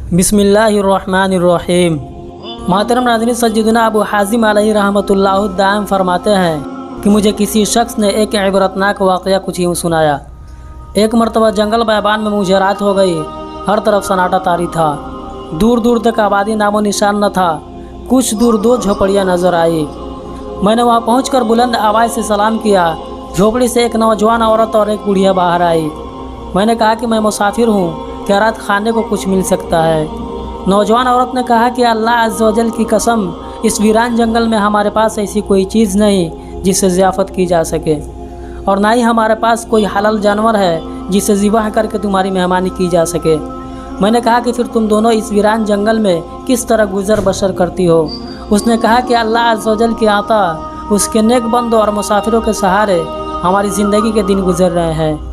बिस्मिल्लाहिर्रहमानिर्रहीम। मोहतरम नाज़रीन, सज्जिदुना अबू हाज़िम अलैहि रहमतुल्लाह दाइम फरमाते हैं कि मुझे किसी शख्स ने एक इबरतनाक वाक़या कुछ यूँ सुनाया। एक मरतबा जंगल बैबान में मुझे रात हो गई। हर तरफ सन्नाटा तारी था। दूर दूर तक आबादी नामो निशान न था। कुछ दूर दो झोपड़ियाँ नज़र आई। मैंने वहाँ पहुँचकर बुलंद आवाज़ से सलाम किया। झोपड़ी से एक नौजवान औरत और एक बुढ़िया बाहर आई। मैंने कहा कि मैं मुसाफिर हूँ, क्या रात खाने को कुछ मिल सकता है? नौजवान औरत ने कहा कि अल्लाह अज़्ज़ व जल की कसम, इस वीरान जंगल में हमारे पास ऐसी कोई चीज़ नहीं जिससे ज़ियाफ़त की जा सके, और ना ही हमारे पास कोई हलाल जानवर है जिसे ज़िबाह करके तुम्हारी मेहमानी की जा सके। मैंने कहा कि फिर तुम दोनों इस वीरान जंगल में किस तरह गुज़र बसर करती हो? उसने कहा कि अल्लाह अज़्ज़ व जल की आता, उसके नेक बंदों और मुसाफिरों के सहारे हमारी ज़िंदगी के दिन गुजर रहे हैं।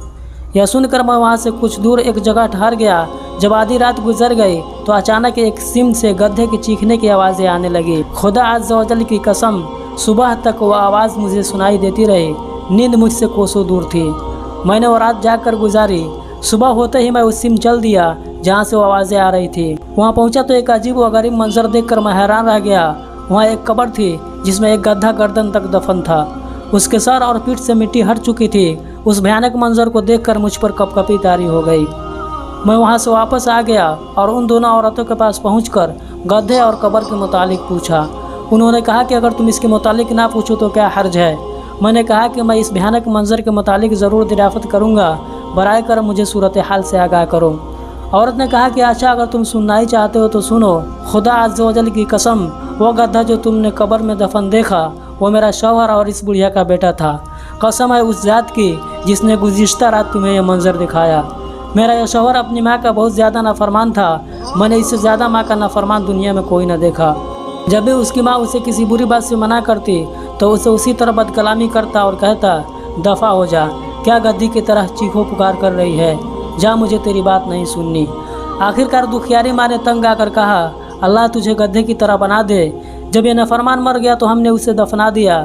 यह सुनकर मैं वहाँ से कुछ दूर एक जगह ठहर गया। जब आधी रात गुजर गई तो अचानक एक सिम से गधे की चीखने की आवाज़ें आने लगी। खुदा अज़्ज़ व जल की कसम, सुबह तक वह आवाज़ मुझे सुनाई देती रही। नींद मुझसे कोसों दूर थी। मैंने वो रात जाग कर गुजारी। सुबह होते ही मैं उस सिम चल दिया जहाँ से वो आवाज़ें आ रही थी। वहाँ पहुँचा तो एक अजीब व गरीब मंजर देखकर मैं हैरान रह गया। वहाँ एक कब्र थी जिसमें एक गधा गर्दन तक दफन था। उसके सर और पीठ से मिट्टी हट चुकी थी। उस भयानक मंजर को देखकर मुझ पर कपकपी तारी हो गई। मैं वहाँ से वापस आ गया और उन दोनों औरतों के पास पहुंचकर गधे और कब्र के मुतालिक पूछा। उन्होंने कहा कि अगर तुम इसके मुतालिक ना पूछो तो क्या हर्ज है? मैंने कहा कि मैं इस भयानक मंजर के मुतालिक ज़रूर दरियाफ़त करूँगा, बराए कर मुझे सूरत हाल से आगाह करो। औरत ने कहा कि अच्छा, अगर तुम सुनना ही चाहते हो तो सुनो। खुदा अज़्ज़ व जल की कसम, वो गधा जो तुमने कब्र में दफन देखा वो मेरा शौहर और इस बुढ़िया का बेटा था। कसम है उस ज़ात की जिसने गुज़िश्ता रात तुम्हें यह मंजर दिखाया। मेरा यह शौहर अपनी माँ का बहुत ज़्यादा नाफरमान था। मैंने इससे ज़्यादा माँ का नाफरमान दुनिया में कोई न देखा। जब भी उसकी माँ उसे किसी बुरी बात से मना करती तो उसे उसी तरह बदकलामी करता और कहता, दफ़ा हो जा, क्या गद्दी की तरह चीखो पुकार कर रही है, जा, मुझे तेरी बात नहीं सुननी। आखिरकार दुखियारी माँ ने तंग आकर कहा, अल्लाह तुझे गधे की तरह बना दे। जब यह नाफरमान मर गया तो हमने उसे दफना दिया।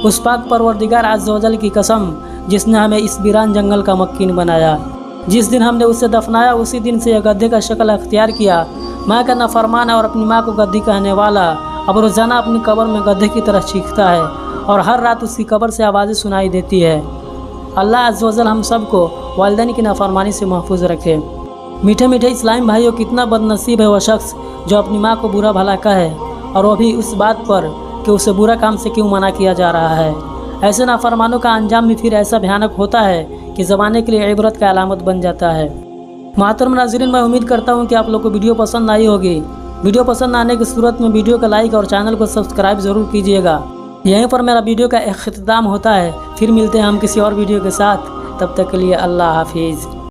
उस पाक परवरदिगार अज़्ज़ व जल की कसम, जिसने हमें इस वीरान जंगल का मक्कीन बनाया। जिस दिन हमने उसे दफनाया उसी दिन से यह गधे का शक्ल अख्तियार किया। माँ का नाफरमान है और अपनी माँ को गद्दी कहने वाला अब रोज़ाना अपनी कब्र में गधे की तरह चीखता है और हर रात उसकी कब्र से आवाज़ें सुनाई देती है। अल्लाह अज़्ज़ व जल हम सब को वालिदैन की नाफरमानी से महफूज रखे। मीठे मीठे इस्लामी भाइयों, कितना बदनसीब है वह शख्स जो अपनी माँ को बुरा भला कहे, और वह भी उस बात पर कि उसे बुरा काम से क्यों मना किया जा रहा है। ऐसे नाफरमानों का अंजाम भी फिर ऐसा भयानक होता है कि ज़माने के लिए इबरत का अलामत बन जाता है। मोहतरम नाज़रीन, मैं उम्मीद करता हूँ कि आप लोग को वीडियो पसंद आई होगी। वीडियो पसंद आने की सूरत में वीडियो का लाइक और चैनल को सब्सक्राइब ज़रूर कीजिएगा। यहीं पर मेरा वीडियो का इख्तिताम होता है। फिर मिलते हैं हम किसी और वीडियो के साथ। तब तक के लिए अल्लाह हाफिज़।